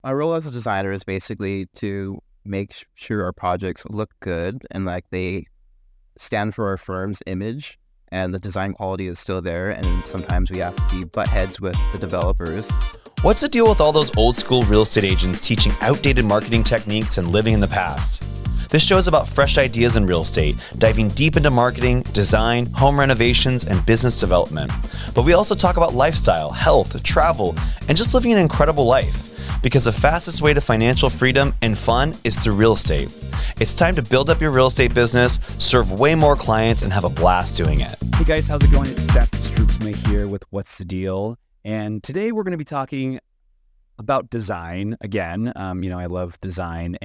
My role as a designer is basically to make sure our projects look good and like they stand for our firm's image and the design quality is still there. And sometimes we have to butt heads with the developers. What's the deal with all those old school real estate agents teaching outdated marketing techniques and living in the past? This show is about fresh ideas in real estate, diving deep into marketing, design, home renovations, and business development. But we also talk about lifestyle, health, travel, and just living an incredible life. Because the fastest way to financial freedom and fun is through real estate. It's time to build up your real estate business, serve way more clients, and have a blast doing it. Hey guys, how's it going? It's Seth Stroopsma here with What's the Deal? And today we're going to be talking about design again. I love design,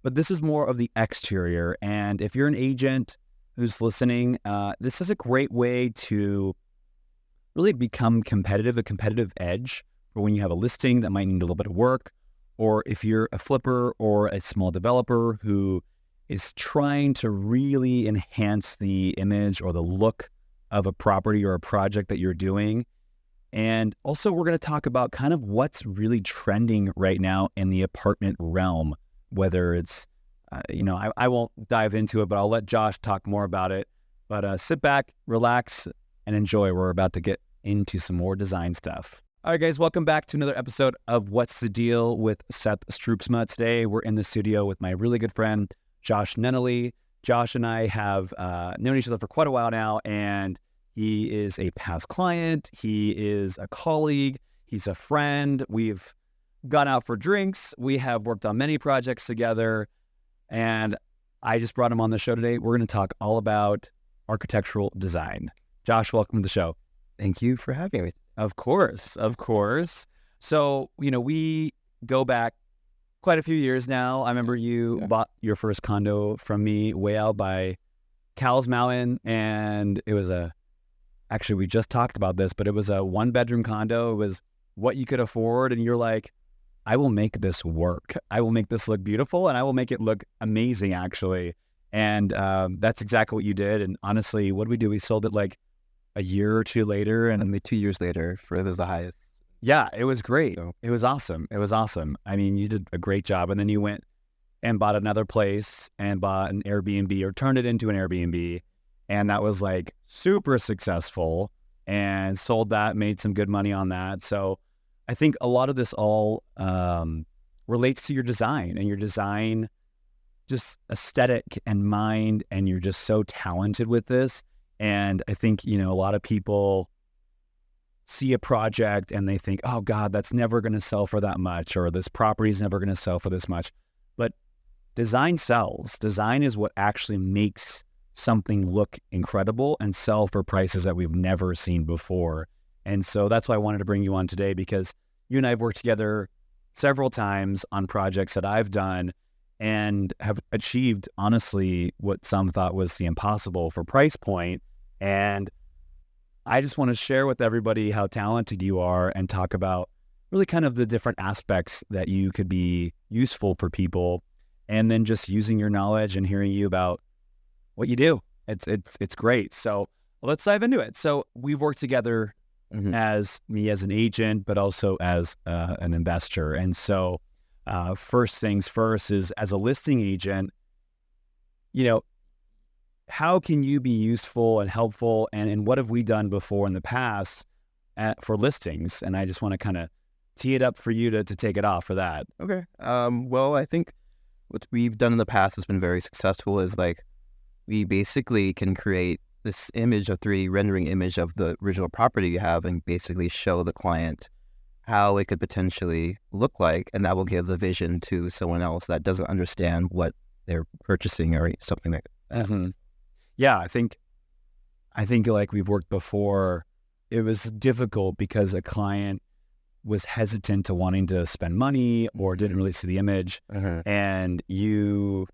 but this is more of the exterior. And if you're an agent who's listening, this is a great way to really become competitive, a competitive edge for when you have a listing that might need a little bit of work, or if you're a flipper or a small developer who is trying to really enhance the image or the look of a property or a project that you're doing. And also we're going to talk about kind of what's really trending right now in the apartment realm, whether it's, I won't dive into it, but I'll let Josh talk more about it. But sit back, relax, and enjoy. We're about to get into some more design stuff. All right, guys, welcome back to another episode of What's the Deal with Seth Stroopsma. Today, we're in the studio with my really good friend, Josh Nunnally. Josh and I have known each other for quite a while now, and he is a past client. He is a colleague. He's a friend. We've gone out for drinks. We have worked on many projects together, and I just brought him on the show today. We're going to talk all about architectural design. Josh, welcome to the show. Thank you for having me. Of course. So, we go back quite a few years now. I remember you bought your first condo from me way out by Cowles Mountain, and it was actually, we just talked about this, but it was a 1-bedroom condo. It was what you could afford, and you're like, I will make this work. I will make this look beautiful, and I will make it look amazing, actually. And that's exactly what you did. And honestly, what did we do? We sold it like a year or two later, and maybe 2 years later, it was the highest. Yeah, it was great. So. It was awesome. I mean, you did a great job. And then you went and bought another place and bought an Airbnb or turned it into an Airbnb. And that was like super successful and sold that, made some good money on that. So I think a lot of this all relates to your design and your design, just aesthetic and mind. And you're just so talented with this. And I think, a lot of people see a project and they think, oh God, that's never going to sell for that much, or this property is never going to sell for this much. But design sells. Design is what actually makes something look incredible and sell for prices that we've never seen before. And so that's why I wanted to bring you on today, because you and I have worked together several times on projects that I've done and have achieved, honestly, what some thought was the impossible for price point. And I just want to share with everybody how talented you are and talk about really kind of the different aspects that you could be useful for people, and then just using your knowledge and hearing you about what you do. It's great. So let's dive into it. So we've worked together as an agent, but also as an investor. And so first things first is, as a listing agent, how can you be useful and helpful, and what have we done before in the past for listings? And I just want to kind of tee it up for you to take it off for that. Okay. Well, I think what we've done in the past has been very successful. Is like we basically can create this image, a 3D rendering image of the original property you have, and basically show the client how it could potentially look like, and that will give the vision to someone else that doesn't understand what they're purchasing or something like that. Mm-hmm. Yeah, I think like we've worked before, it was difficult because a client was hesitant to wanting to spend money or didn't really see the image, and you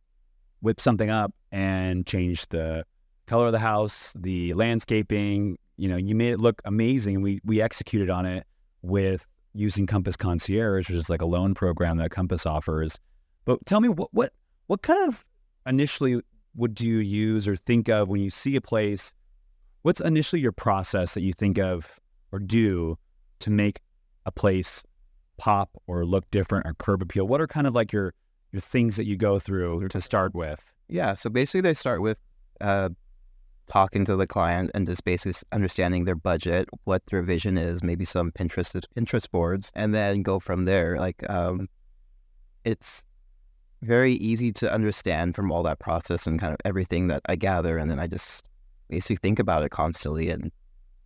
whipped something up and changed the color of the house, the landscaping, you made it look amazing. And we executed on it with using Compass Concierge, which is like a loan program that Compass offers. But tell me, what kind of initially would you use or think of when you see a place? What's initially your process that you think of or do to make a place pop or look different or curb appeal? What are kind of like your things that you go through to start with? Yeah, so basically they start with talking to the client and just basically understanding their budget, what their vision is, maybe some Pinterest boards, and then go from there. Like it's very easy to understand from all that process and kind of everything that I gather, and then I just basically think about it constantly and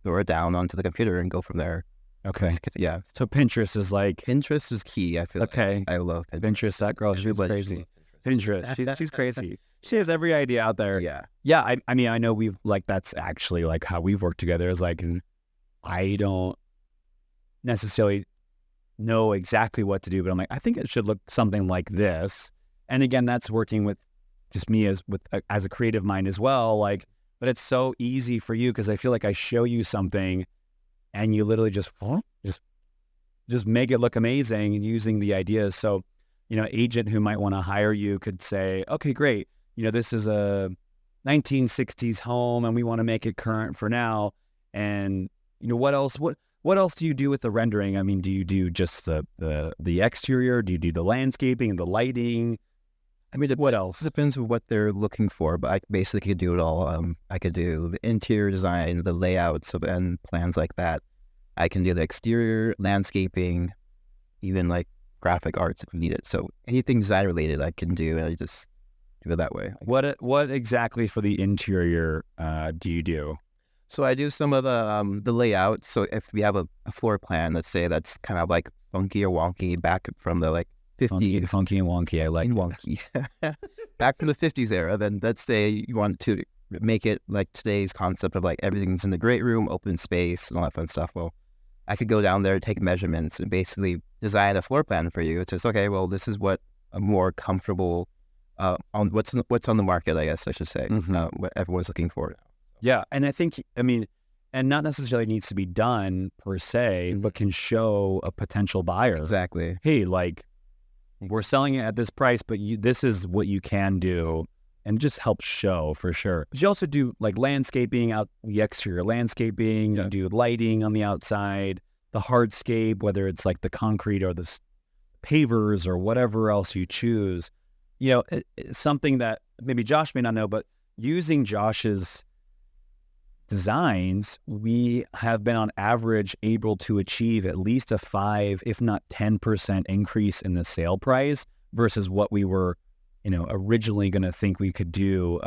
throw it down onto the computer and go from there. Okay. Yeah. So Pinterest is like... Pinterest is key, I feel okay. like. I love Pinterest. Pinterest, that girl, she's crazy. Pinterest, she's crazy. She has every idea out there. Yeah. Yeah, I mean, I know we've, like, that's actually, like, how we've worked together is, like, I don't necessarily know exactly what to do, but I'm like, I think it should look something like this. And again, that's working with just me as a creative mind as well, like, but it's so easy for you because I feel like I show you something and you literally just make it look amazing using the ideas. So, you know, agent who might want to hire you could say, okay, great. You know, this is a 1960s home and we want to make it current for now. And, you know, what else do you do with the rendering? I mean, do you do just the exterior? Do you do the landscaping and the lighting? I mean, what else? It depends on what they're looking for, but I basically could do it all. I could do the interior design, the layouts and plans like that. I can do the exterior, landscaping, even like graphic arts if you need it. So anything design related I can do, and I just do it that way. What exactly for the interior do you do? So I do some of the layout. So if we have a floor plan, let's say that's kind of like funky or wonky back from the like 50s. Funky and wonky, I like wonky. Back from the 50s era, then let's say you want to make it like today's concept of like everything's in the great room, open space, and all that fun stuff. Well, I could go down there, take measurements, and basically design a floor plan for you. It's just, okay, well, this is what a more comfortable, on what's on the market, I guess I should say, what everyone's looking for now. Yeah, and I think, I mean, and not necessarily needs to be done per se, but can show a potential buyer. Exactly. Hey, like, we're selling it at this price, but this is what you can do, and just helps show for sure. But you also do like landscaping out the exterior landscaping, you do lighting on the outside, the hardscape, whether it's like the concrete or the pavers or whatever else you choose. You know, it's something that maybe Josh may not know, but using Josh's designs, we have been on average able to achieve at least a 5, if not 10% increase in the sale price versus what we were, you know, originally going to think we could do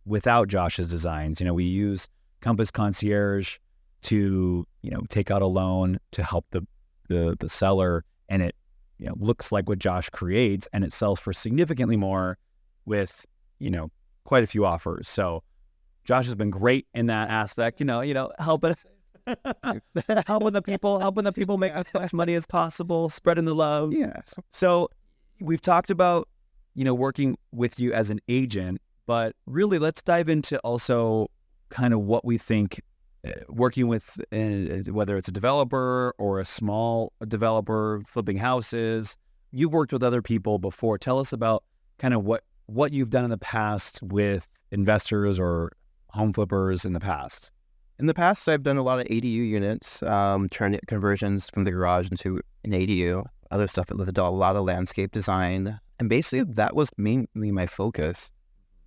without Josh's designs. You know, we use Compass Concierge to, you know, take out a loan to help the seller, and it, you know, looks like what Josh creates, and it sells for significantly more with, you know, quite a few offers. So Josh has been great in that aspect, you know, helping the people make as much money as possible, spreading the love. Yeah. So we've talked about, you know, working with you as an agent, but really let's dive into also kind of what we think working with, whether it's a developer or a small developer flipping houses. You've worked with other people before. Tell us about kind of what you've done in the past with investors or home flippers in the past. In the past, I've done a lot of ADU units, turning conversions from the garage into an ADU, other stuff with a lot of landscape design. And basically that was mainly my focus.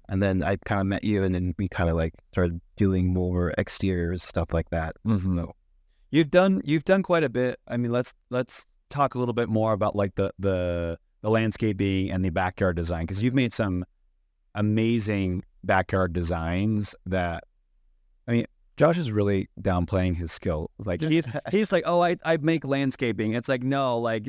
And then I kind of met you, and then we kind of like started doing more exterior stuff like that. So you've done quite a bit. I mean, let's talk a little bit more about like the landscaping and the backyard design, because you've made some amazing backyard designs that, I mean, Josh is really downplaying his skill. Like he's like, oh, I make landscaping. It's like, no, like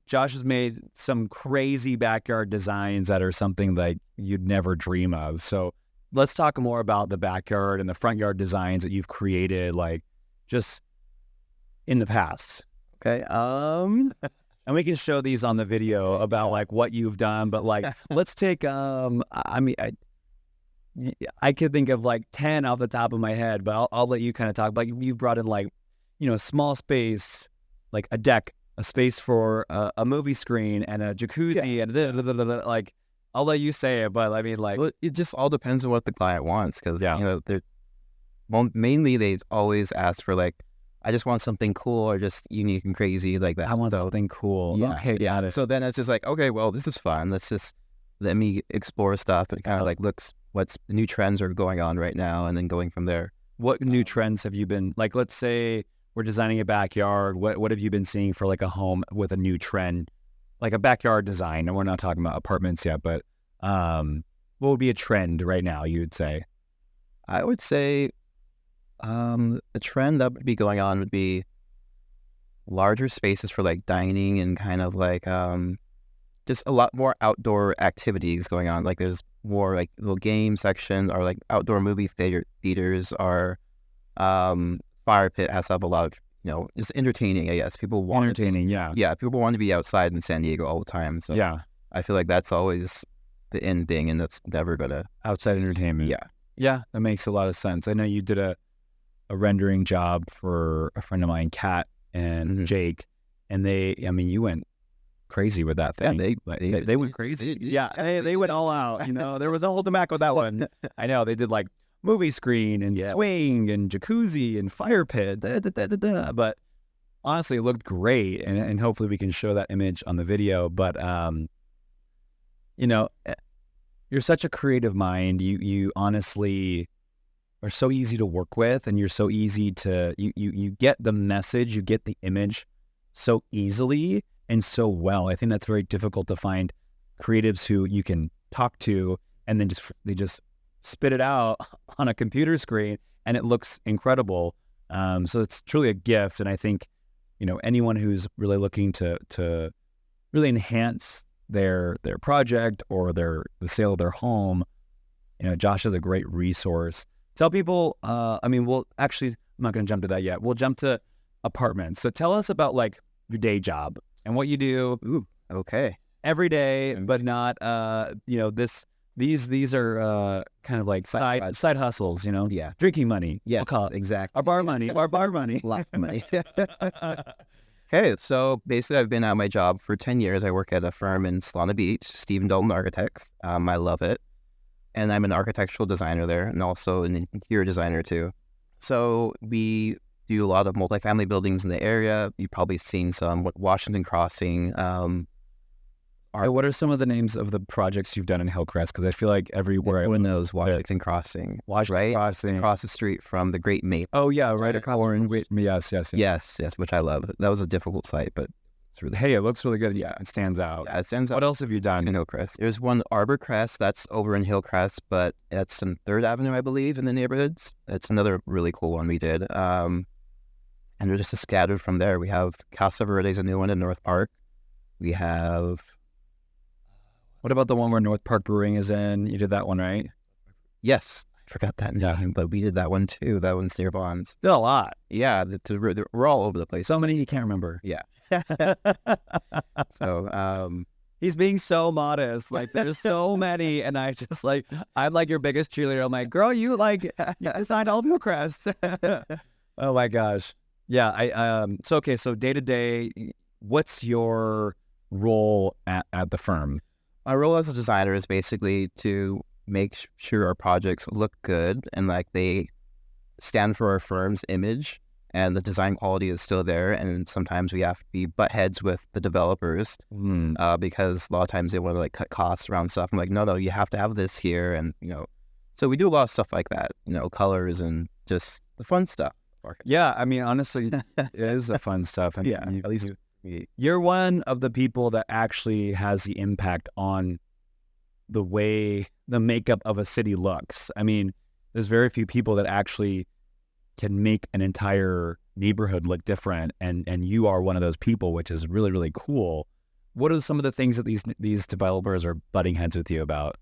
Josh has made some crazy backyard designs that are something like you'd never dream of. So let's talk more about the backyard and the front yard designs that you've created, like just in the past. Okay. And we can show these on the video about like what you've done, but like, let's take, I mean, I could think of like 10 off the top of my head, but I'll let you kind of talk. Like you've brought in like, you know, small space, like a deck, a space for a movie screen and a jacuzzi and like, I'll let you say it, but I mean like. Well, it just all depends on what the client wants, because, you know, mainly they always ask for like I just want something cool or just unique and crazy like that. I want something cool. Yeah, Okay, got it. So then it's just like, okay, well, this is fun. Let's just let me explore stuff and kind of like looks what's the new trends are going on right now, and then going from there. What new trends have you been, like, let's say we're designing a backyard. What have you been seeing for like a home with a new trend, like a backyard design? And we're not talking about apartments yet, but what would be a trend right now, you would say? I would say a trend that would be going on would be larger spaces for like dining and kind of like just a lot more outdoor activities going on. Like there's more like little game section or like outdoor movie theaters or fire pit has to have a lot of, just entertaining, I guess. People want Entertaining, yeah. Yeah, people want to be outside in San Diego all the time. So Yeah. I feel like that's always the end thing, and that's never gonna. Outside entertainment. Yeah. Yeah, that makes a lot of sense. I know you did a rendering job for a friend of mine, Kat and Jake, and you went crazy with that thing. Yeah, they went crazy. They went all out. There was no holding back with that one. I know they did like movie screen and swing and jacuzzi and fire pit. But honestly, it looked great, and hopefully we can show that image on the video. But you're such a creative mind. You honestly are so easy to work with, and you're so easy to you get the message, you get the image so easily and so well. I think that's very difficult to find creatives who you can talk to and then they just spit it out on a computer screen and it looks incredible. So it's truly a gift, and I think anyone who's really looking to really enhance their project or the sale of their home, Josh is a great resource. Tell people, I'm not going to jump to that yet. We'll jump to apartments. So tell us about like your day job and what you do. Ooh, okay. Every day, but not, these are kind of like side hustles, Yeah. Drinking money. Yeah, exactly. Our bar money. Lot of money. Okay, so basically I've been at my job for 10 years. I work at a firm in Solana Beach, Stephen Dalton Architects. I love it. And I'm an architectural designer there and also an interior designer too. So we do a lot of multifamily buildings in the area. You've probably seen some, Washington Crossing. What are some of the names of the projects you've done in Hillcrest? Because I feel like everywhere everyone knows Washington Crossing. Washington right? Crossing. Across the street from the Great Maple. Oh, yeah, right across from Yes, Yes, which I love. That was a difficult site, but it's really... Hey, it looks really good. Yeah, it stands out. Yeah, it stands out. What else have you done? In Hillcrest. There's one Arborcrest that's over in Hillcrest, but it's on 3rd Avenue, I believe, in the neighborhoods. It's another really cool one we did. And they're just scattered from there. We have Casa Verde's a new one in North Park. We have... What about the one where North Park Brewing is in? You did that one, right? Yes. I forgot that name, but we did that one too. That one's near Bonds. Did a lot. Yeah, we're all over the place. So many you can't remember. Yeah. So, he's being so modest. Like, there's so many, and I just like, I'm like your biggest cheerleader. I'm like, girl, you designed all of Hillcrest. Oh my gosh. Yeah. So day to day, what's your role at the firm? My role as a designer is basically to make sure our projects look good and like they stand for our firm's image and the design quality is still there. And sometimes we have to be butt heads with the developers because a lot of times they want to like cut costs around stuff. I'm like, no, you have to have this here. And, so we do a lot of stuff like that, colors and just the fun stuff. Yeah. I mean, honestly, it is the fun stuff. And yeah, at least you're one of the people that actually has the impact on the way the makeup of a city looks. I mean, there's very few people that actually can make an entire neighborhood look different, and you are one of those people, which is really, really cool. What are some of the things that these developers are butting heads with you about?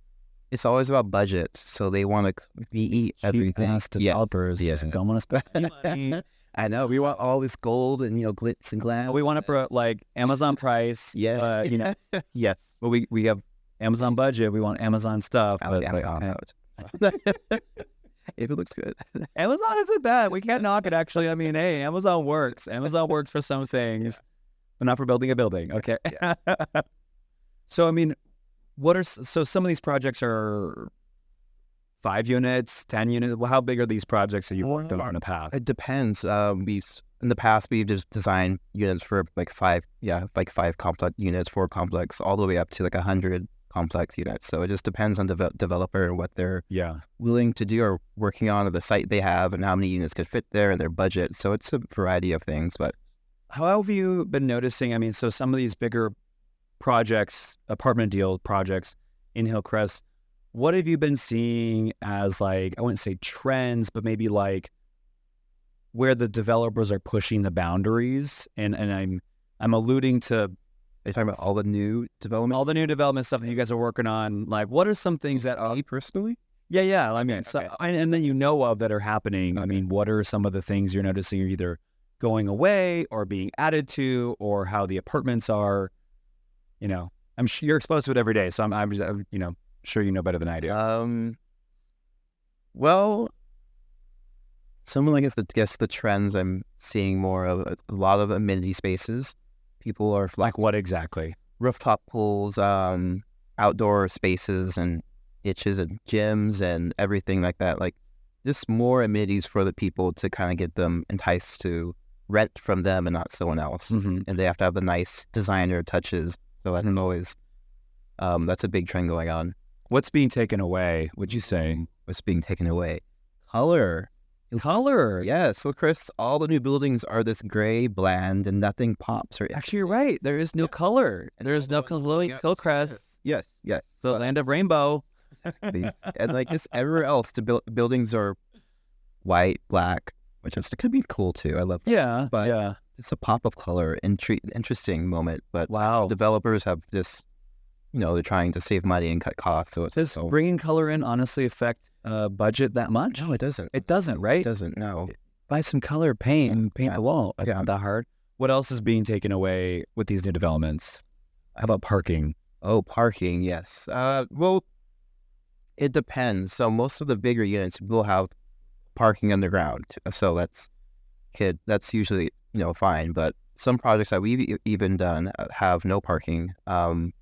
It's always about budget, so they want to eat everything. Developers, yes, don't want to spend money. I know, we want all this gold and glitz and glam. We want it for like Amazon price. Yeah, yes. But we have Amazon budget. We want Amazon stuff. I like Amazon. If it looks good. Amazon isn't bad. We can't knock it, actually. I mean, hey, Amazon works. Amazon works for some things, but not for building a building. Okay. Yeah. So, I mean, so some of these projects are 5 units, 10 units. Well, how big are these projects that you've worked on in the past? It depends. in the past, we've just designed units for like five complex units, 4 complex, all the way up to like 100 complex units. So it just depends on the developer and what they're willing to do or working on, or the site they have, and how many units could fit there and their budget. So it's a variety of things. But how have you been noticing? I mean, so some of these bigger projects, apartment deal projects in Hillcrest, what have you been seeing as, like, I wouldn't say trends, but maybe like where the developers are pushing the boundaries? And I'm alluding to, are you talking about all the new development stuff that you guys are working on? Like, what are some things that me personally? Yeah. I mean, Okay. and then of that are happening. I mean, what are some of the things you're noticing are either going away or being added to, or how the apartments are? I'm sure you're exposed to it every day, so I'm sure you know better than I do. Well, some of the trends I'm seeing more of a lot of amenity spaces. People are Like what exactly? rooftop pools, outdoor spaces and niches and gyms and everything like that. Like just more amenities for the people to kind of get them enticed to rent from them and not someone else. Mm-hmm. And they have to have the nice designer touches. So that's always, that's a big trend going on. What's being taken away, would you say? What's being taken away? Color. Yeah. So Chris, all the new buildings are this gray, bland, and nothing pops. Or Actually, you're right. There is no color. There is no glowing Hillcrest. Yes. The land of rainbow. Exactly. And like just everywhere else, the buildings are white, black, which could be cool too. I love that. Yeah, But yeah. it's a pop of color, interesting moment. But Wow. developers have just, they're trying to save money and cut costs. So it's Does bringing color in honestly affect budget that much? no, it doesn't. It doesn't, right? It doesn't. No. Buy some color, paint, and paint the wall. It's Yeah. not that hard. What else is being taken away with these new developments? How about parking? Oh, parking. Yes. Well, it depends. So most of the bigger units will have parking underground. So that's usually fine. But some projects that we've even done have no parking. And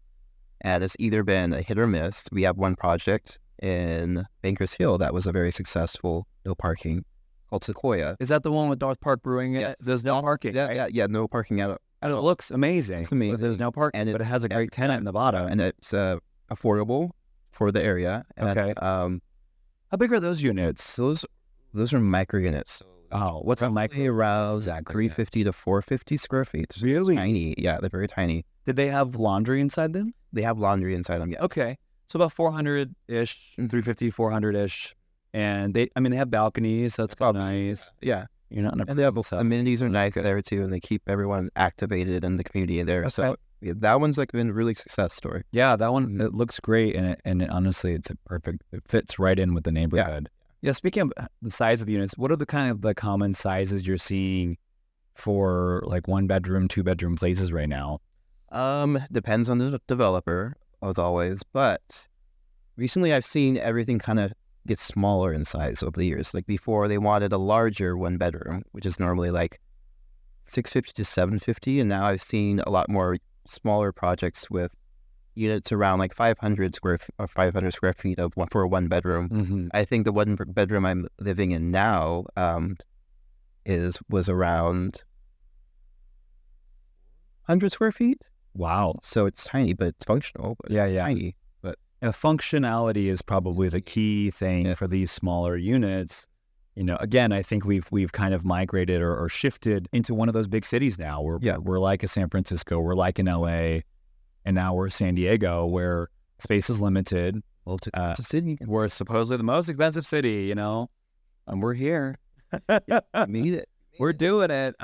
it's either been a hit or miss. We have one project in Bankers Hill that was a very successful no parking, called Sequoia. Is that the one with North Park Brewing? Yes. There's no parking. Yeah, no parking at all. And it looks amazing. It's amazing. But there's no parking, And but it it's- has a great tenant in the bottom. And it's affordable for the area. And, Okay. How big are those units? Those are micro units. Oh, what's a Roughly micro? around Exactly. 350 to 450 square feet. It's Really? tiny. Yeah, they're very tiny. Did they have laundry inside them? They have laundry inside them. Yeah. Okay. So about 400-ish, 350, 400-ish. And they have balconies, so that's kind of nice. Yeah. You're not in a And they have prison cell. amenities are nice there too, and they keep everyone activated in the community there. So Okay. yeah, that one's like been a really success story. Yeah, that one, it looks great. And honestly, it fits right in with the neighborhood. Yeah. Speaking of the size of the units, what are the kind of the common sizes you're seeing for like 1-bedroom, 2-bedroom places right now? Depends on the developer, as always, but recently I've seen everything kind of get smaller in size over the years. Like before, they wanted a larger 1-bedroom, which is normally like 650 to 750, and now I've seen a lot more smaller projects with units around like 500 square feet for a 1-bedroom. Mm-hmm. I think the 1-bedroom I'm living in now was around 100 square feet. Wow. So it's tiny, but it's functional. But it's tiny. But Functionality is probably the key thing for these smaller units. Again, I think we've kind of migrated or shifted into one of those big cities now. We're like a San Francisco, we're like in LA, and now we're San Diego, where space is limited. well, it's a city. We're supposedly the most expensive city, and we're here. I made it. We're doing it,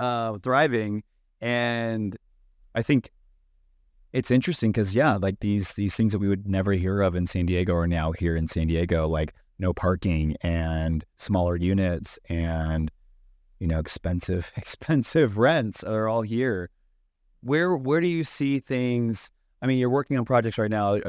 thriving. And I think it's interesting because, like these things that we would never hear of in San Diego are now here in San Diego, like no parking and smaller units and, expensive rents are all here. Where do you see things? I mean, you're working on projects right now.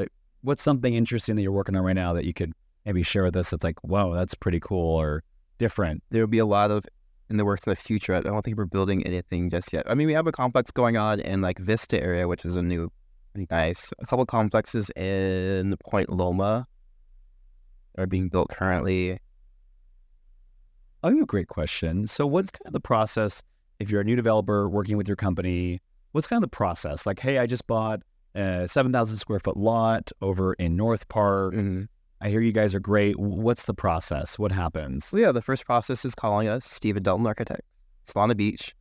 What's something interesting that you're working on right now that you could maybe share with us that's like, whoa, that's pretty cool or different? There'll be a lot of in the works in the future. I don't think we're building anything just yet. I mean, we have a complex going on in like Vista area, which is pretty nice. A couple complexes in Point Loma are being built currently. I have a great question. So what's kind of the process if you're a new developer working with your company, what's kind of the process? Like, hey, I just bought a 7,000 square foot lot over in North Park. I hear you guys are great. What's the process? What happens? Well, yeah, the first process is calling us, Stephen Dalton Architects, Solana Beach.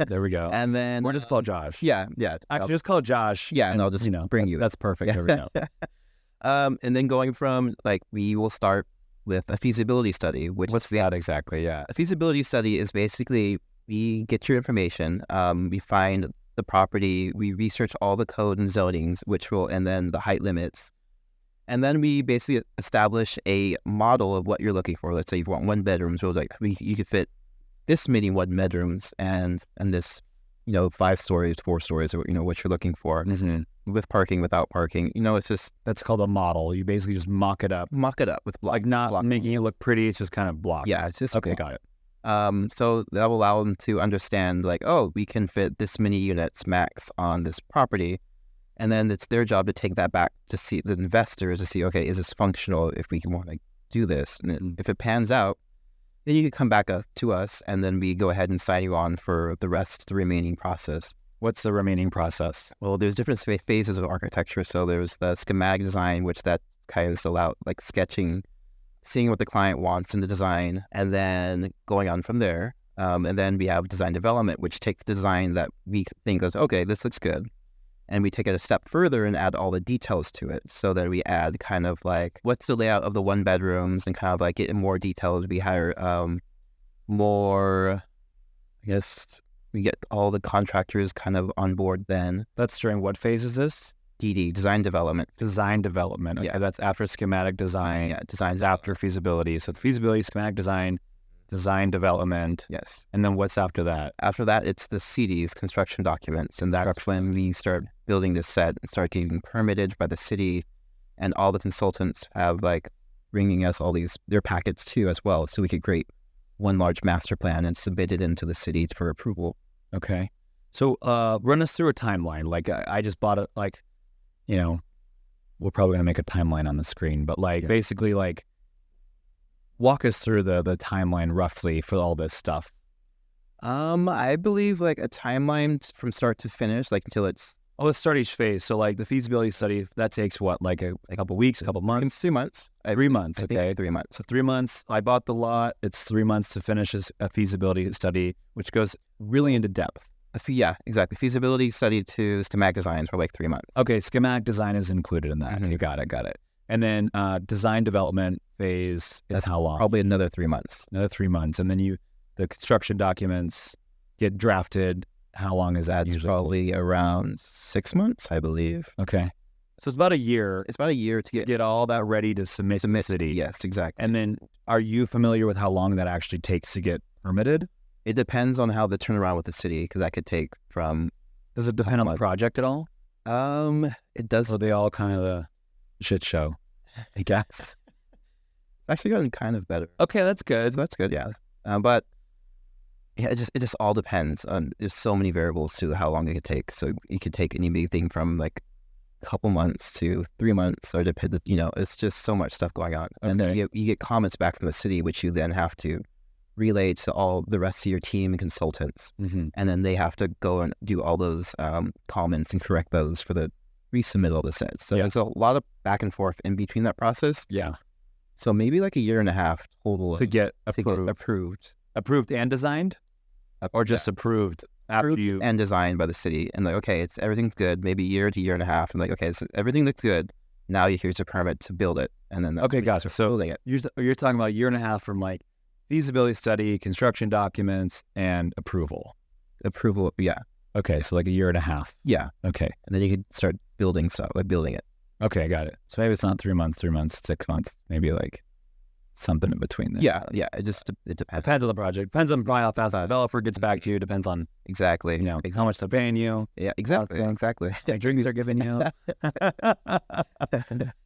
There we go. And then We're just call Josh. Yeah. Actually, just call Josh. Yeah, and I'll just bring you. That's perfect. There we go. And then going from we will start with a feasibility study. What's that exactly? Yeah. A feasibility study is basically we get your information, we find the property, we research all the code and zonings, and then the height limits. And then we basically establish a model of what you're looking for. Let's say you want 1 bedrooms. We're like, you could fit this many 1 bedrooms and this, 5 stories, 4 stories, or, what you're looking for. With parking, without parking. It's just... That's called a model. You basically just mock it up. Mock it up with block. Like not block making it look pretty. It's just kind of blocked. Yeah, it's just... Okay, got it. So that will allow them to understand, we can fit this many units max on this property. And then it's their job to take that back to see the investors to see, okay, is this functional if we want to do this? And if it pans out, then you can come back to us, and then we go ahead and sign you on for the remaining process. What's the remaining process? Well, there's different phases of architecture. So there's the schematic design, which that kind of is allowed, sketching, seeing what the client wants in the design, and then going on from there. And then we have design development, which takes design that we think goes, okay, this looks good. And we take it a step further and add all the details to it. So that we add kind of what's the layout of the 1 bedrooms and kind of get in more details. We hire more, I guess we get all the contractors kind of on board then. That's during what phase is this? DD, design development. Design development. Okay, Yeah. that's after schematic design. Yeah, design's After feasibility. So it's feasibility, schematic design, design development. Yes. And then what's after that? After that, it's the CDs, construction documents, and that's when we start building this set and start getting permitted by the city, and all the consultants have bringing us all their packets too as well, so we could create one large master plan and submit it into the city for approval. Okay. So run us through a timeline. I just bought it, we're probably going to make a timeline on the screen, but basically walk us through the timeline roughly for all this stuff. I believe a timeline from start to finish, until it's... Oh, let's start each phase. So the feasibility study, that takes what, a couple weeks, a couple months? 2 months. 3 months, I think okay. 3 months. So 3 months, I bought the lot. It's 3 months to finish a feasibility study, which goes really into depth. Yeah, exactly. Feasibility study to schematic designs for 3 months. Okay, schematic design is included in that. Mhm. You got it. And then design development phase is how long? Probably another 3 months. Another 3 months. And then the construction documents get drafted. How long is that That's usually? probably around 6 months, I believe. Okay. So it's about a year It's about a year to to get all that ready to submit to the city. Yes, exactly. And then are you familiar with how long that actually takes to get permitted? It depends on how the turnaround with the city, because that could take from... Does it depend on the months. project at all? It does. Or are they all kind of a shit show, I guess? Actually gotten kind of better. Okay, that's good. So that's good, yeah. But yeah, it just all depends on... There's so many variables to how long it could take. So it could take anything from a couple months to 3 months, or depend. It's just so much stuff going on. And then you get comments back from the city, which you then have to relay to all the rest of your team and consultants. Mm-hmm. And then they have to go and do all those comments and correct those for the resubmittal of the set. So there's a lot of back and forth in between that process. Yeah. So maybe a year and a half total To get to get approved. approved. Approved and designed? Or just approved after Approved you... and designed by the city. And okay, everything's good. Maybe a year to year and a half. And okay, so everything looks good. Now here's a permit to build it. And then that's Okay, when you gotcha. start So building it. you're talking about a year and a half from feasibility study, construction documents, and approval. Approval, yeah. Okay, so a year and a half. Yeah. Okay. And then you can start building stuff, building it. Okay, got it. So maybe it's not 3 months, 6 months, maybe something in between there. Yeah. It depends. Depends on the project. Depends on probably how fast the developer gets back to you. Depends on, Exactly. how much they're paying you. Yeah, exactly. Okay. Exactly. The drinks they're giving you.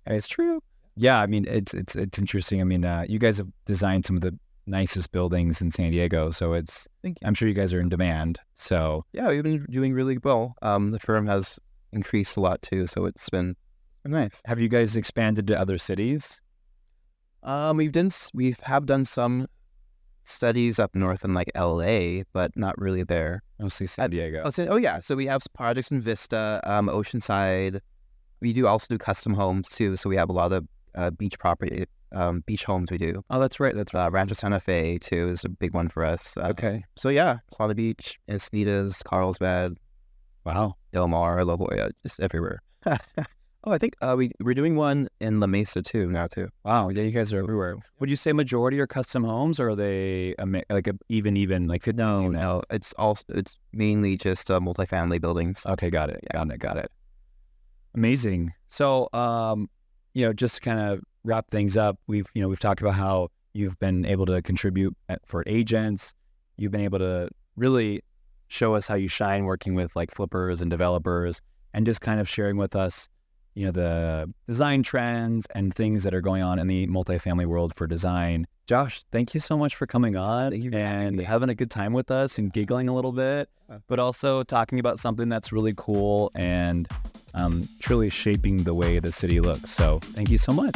It's true. Yeah, I mean, it's interesting. I mean, you guys have designed some of the nicest buildings in San Diego, so Thank you. I'm sure you guys are in demand. So Yeah, we've been doing really well. The firm has increased a lot too, so it's been nice. have you guys expanded to other cities? We have done some studies up north in like LA, but not really there. Mostly San Diego. Yeah. So we have projects in Vista, Oceanside. We also do custom homes too. So we have a lot of beach property, beach homes we do. Oh, that's right. That's right. Rancho Santa Fe too is a big one for us. Okay. So yeah, Solana Beach, Encinitas, Carlsbad, Wow. Del Mar, La Jolla, just everywhere. I think we're doing one in La Mesa too now too. Wow. Yeah, you guys are everywhere. Would you say majority are custom homes, or are they like even like 50 units? No, it's mainly just multifamily buildings. Okay, got it. Got it. Amazing. So, just to kind of wrap things up, we've talked about how you've been able to contribute for agents. You've been able to really show us how you shine working with like flippers and developers, and just kind of sharing with us, the design trends and things that are going on in the multifamily world for design. Josh, thank you so much for coming on and having a good time with us and giggling a little bit, but also talking about something that's really cool and truly shaping the way the city looks. So thank you so much.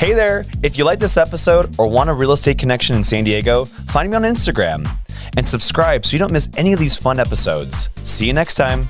Hey there! If you like this episode or want a real estate connection in San Diego, find me on Instagram and subscribe so you don't miss any of these fun episodes. See you next time.